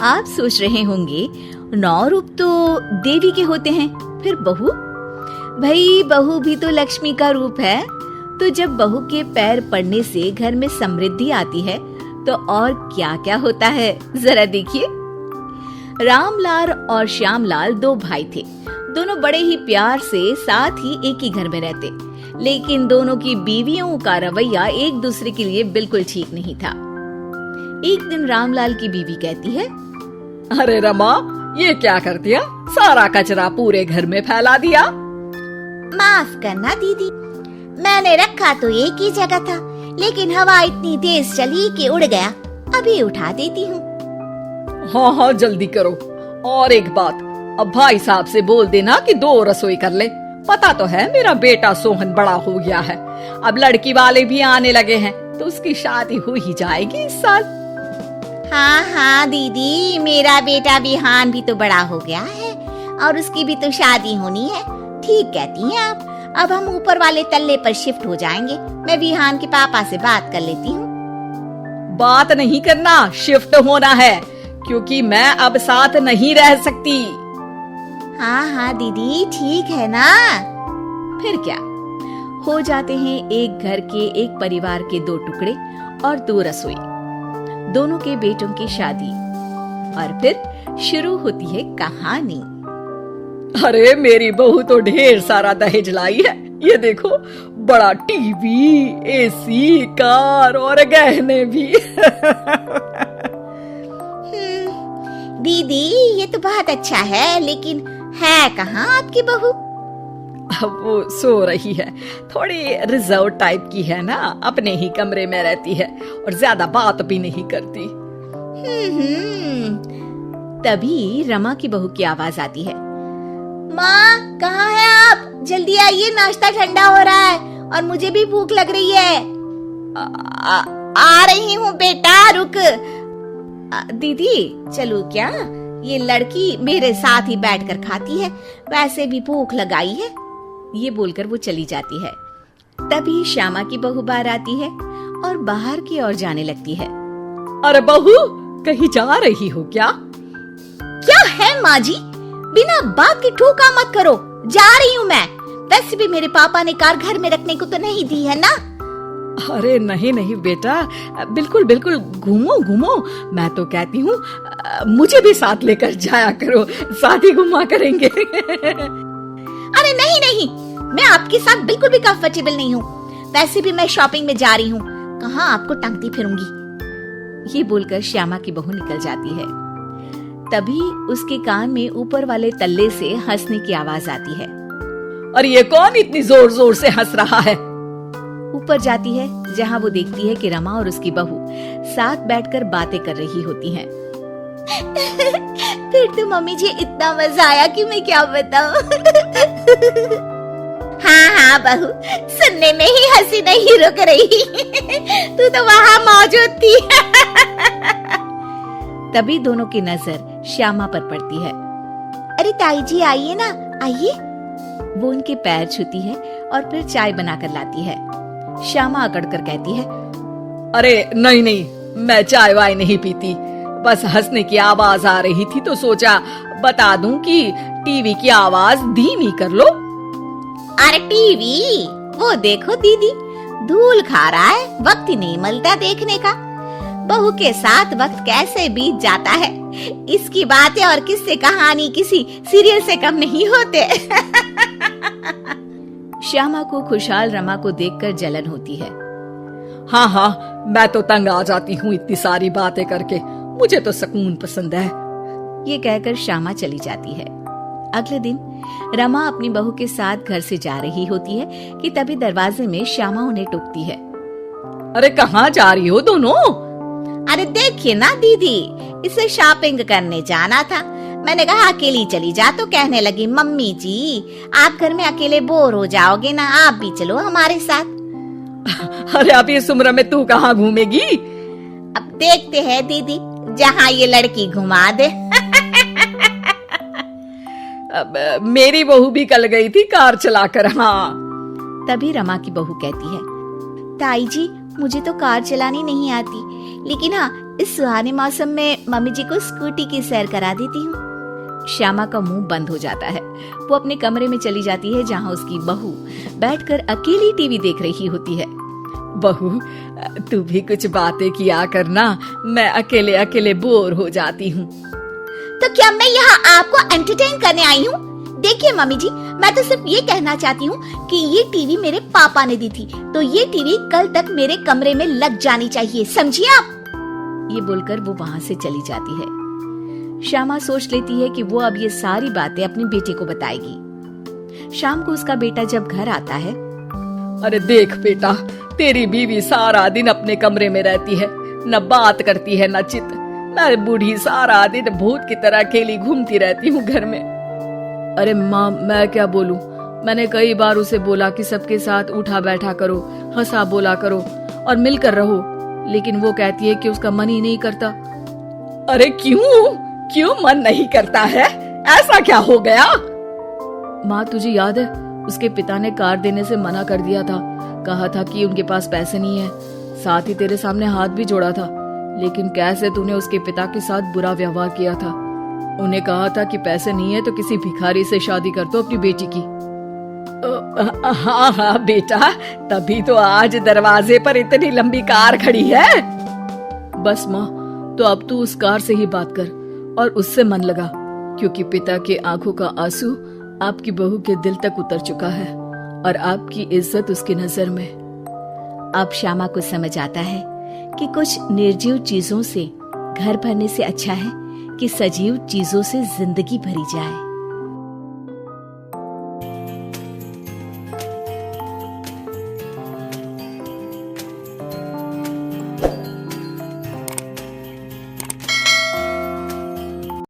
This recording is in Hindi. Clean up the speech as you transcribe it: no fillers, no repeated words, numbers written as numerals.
आप सोच रहे होंगे 9 रूप तो देवी के होते हैं, फिर बहू? भाई बहू भी तो लक्ष्मी का रूप है। तो जब बहू के पैर पड़ने से घर में समृद्धि आती है तो और क्या क्या होता है, जरा देखिए। रामलाल और श्यामलाल 2 भाई थे। दोनों बड़े ही प्यार से साथ ही एक ही घर में रहते, लेकिन दोनों की बीवियों का रवैया एक दूसरे के लिए बिल्कुल ठीक नहीं था। एक दिन रामलाल की बीवी कहती है, अरे रमा, ये क्या कर दिया? सारा कचरा पूरे घर में फैला दिया। माफ करना दीदी, मैंने रखा तो एक ही जगह था, लेकिन हवा इतनी तेज चली कि उड़ गया। अभी उठा देती हूँ। हाँ हाँ जल्दी करो। और एक बात, अब भाई साहब से बोल देना कि 2 रसोई कर ले। पता तो है मेरा बेटा सोहन बड़ा हो गया है, अब लड़की वाले भी आने लगे हैं, तो उसकी शादी हो ही जाएगी इस साल। हाँ हाँ दीदी, मेरा बेटा विहान भी तो बड़ा हो गया है और उसकी भी तो शादी होनी है। ठीक कहती हैं आप। अब हम ऊपर वाले तल्ले पर शिफ्ट हो जाएंगे। मैं विहान के पापा से बात कर लेती हूँ। बात नहीं करना, शिफ्ट होना है, क्योंकि मैं अब साथ नहीं रह सकती। हाँ हाँ दीदी, ठीक है ना। फिर क्या, हो जाते हैं एक घर के, एक परिवार के 2 टुकड़े और 2 रसोई, दोनों के बेटों की शादी। और फिर शुरू होती है कहानी। अरे मेरी बहू तो ढेर सारा दहेज लाई है। ये देखो, बड़ा टीवी, एसी, कार और गहने भी। दीदी ये तो बहुत अच्छा है, लेकिन है कहाँ आपकी बहू? अब वो सो रही है, थोड़ी रिजर्व टाइप की है ना, अपने ही कमरे में रहती है और ज्यादा बात भी नहीं करती। तभी रमा की बहू की आवाज आती है, माँ कहाँ है आप? जल्दी आइए, नाश्ता ठंडा हो रहा है और मुझे भी भूख लग रही है। आ रही हूँ बेटा, रुक। दीदी चलूं क्या? ये लड़की मेरे साथ ही बैठकर खाती है, वैसे भी भूख लगाई है। ये बोलकर वो चली जाती है। तभी श्यामा की बहू बाहर आती है और बाहर की ओर जाने लगती है। अरे बहू, कहीं जा रही हो क्या? क्या है माँ जी, बिना बात के ठोका मत करो। जा रही हूँ मैं। वैसे भी मेरे पापा ने कार घर में रखने को तो नहीं दी है ना। अरे नहीं नहीं बेटा, बिल्कुल बिल्कुल, घूमो घूमो। मैं तो कहती हूँ मुझे भी साथ लेकर जाया करो, साथ ही घुमा करेंगे। अरे नहीं नहीं, मैं आपके साथ बिल्कुल भी कंफर्टेबल नहीं हूँ। वैसे भी मैं शॉपिंग में जा रही हूँ, कहाँ आपको टांगती फिरूंगी। ये बोलकर श्यामा की बहू निकल जाती है। तभी उसके कान में ऊपर वाले तल्ले से हंसने की आवाज आती है। और ये कौन इतनी जोर जोर से हंस रहा है? ऊपर जाती है, जहाँ वो देखती है कि रमा और उसकी बहू साथ बैठकर बातें कर रही होती हैं। फिर तो मम्मी जी इतना मजा आया कि मैं क्या बताऊं। हाँ हाँ बहू, सुनने में ही हंसी नहीं रुक रही। तू तो वहाँ मौजूद थी। तभी दोनों की नजर श्यामा पर पड़ती है। अरे ताई जी आइए ना, आइए। वो उनके पैर छूती है और फिर चाय बनाकर लाती है। श्यामा अकड़कर कहती है, अरे नहीं नहीं, मैं चाय वाय नहीं पीती, बस हंसने की आवाज आ रही थी तो सोचा बता दूं कि टीवी की आवाज धीमी कर लो। अरे टीवी, वो देखो दीदी, धूल खा रहा है, वक्त ही नहीं मिलता देखने का। बहू के साथ वक्त कैसे बीत जाता है, इसकी बातें और किस्से कहानी किसी सीरियल से कम नहीं होते। श्यामा को खुशहाल रमा को देखकर जलन होती है। हाँ हाँ, मैं तो तंग आ जाती हूँ इतनी सारी बातें करके, मुझे तो सुकून पसंद है। ये कहकर श्यामा चली जाती है। अगले दिन रमा अपनी बहू के साथ घर से जा रही होती है कि तभी दरवाजे में श्यामा उन्हें टोकती है। अरे कहाँ जा रही हो दोनों? अरे देखिए ना दीदी, इसे शॉपिंग करने जाना था। मैंने कहा अकेली चली जा, तो कहने लगी मम्मी जी आप घर में अकेले बोर हो जाओगे ना, आप भी चलो हमारे साथ। अरे अब इस उम्र में तू कहाँ घूमेगी? अब देखते हैं दीदी, जहाँ ये लड़की घुमा दे। मेरी बहू भी कल गई थी कार चलाकर। हाँ। तभी रमा की बहू कहती है, ताई जी मुझे तो कार चलानी नहीं आती, लेकिन हाँ, इस सुहाने मौसम में मम्मी जी को स्कूटी की सैर करा देती हूँ। श्यामा का मुंह बंद हो जाता है। वो अपने कमरे में चली जाती है जहाँ उसकी बहू बैठकर अकेली टीवी देख रही होती है। बहू, तू भी कुछ बातें किया करना, मैं अकेले अकेले बोर हो जाती हूँ। तो क्या मैं यहाँ आपको एंटरटेन करने आई हूँ? देखिए मम्मी जी, मैं तो सिर्फ ये कहना चाहती हूँ कि ये टीवी मेरे पापा ने दी थी, तो ये टीवी कल तक मेरे कमरे में लग जानी चाहिए, समझिए आप। ये बोलकर वो वहाँ से चली जाती है। श्यामा सोच लेती है कि वो अब ये सारी बातें अपने बेटे को बताएगी। शाम को उसका बेटा जब घर आता है, अरे देख बेटा, तेरी बीवी सारा दिन अपने कमरे में रहती है, न बात करती है न चित। मैं बूढ़ी सारा दिन भूत की तरह अकेली घूमती रहती हूँ घर में। अरे माँ, मैं क्या बोलूं? मैंने कई बार उसे बोला कि सबके साथ उठा बैठा करो, हंसा बोला करो और मिलकर रहो, लेकिन वो कहती है कि उसका मन ही नहीं करता। अरे क्यों मन नहीं करता है? ऐसा क्या हो गया? माँ, तुझे याद है उसके पिता ने कार देने से मना कर दिया था। कहा था कि उनके पास पैसे नहीं है, साथ ही तेरे सामने हाथ भी जोड़ा था, लेकिन कैसे तूने उसके पिता के साथ बुरा व्यवहार किया था। उन्हें कहा था कि पैसे नहीं है तो किसी भिखारी से शादी कर दो अपनी बेटी की। हाँ बेटा, तभी तो आज दरवाजे पर इतनी लंबी कार खड़ी है। बस माँ, तो अब तू उस कार से ही बात कर और उससे मन लगा, क्योंकि पिता के आंखों का आंसू आपकी बहू के दिल तक उतर चुका है और आपकी इज्जत उसकी नजर में। अब श्यामा को समझ आता है कि कुछ निर्जीव चीजों से घर भरने से अच्छा है कि सजीव चीजों से जिंदगी भरी जाए।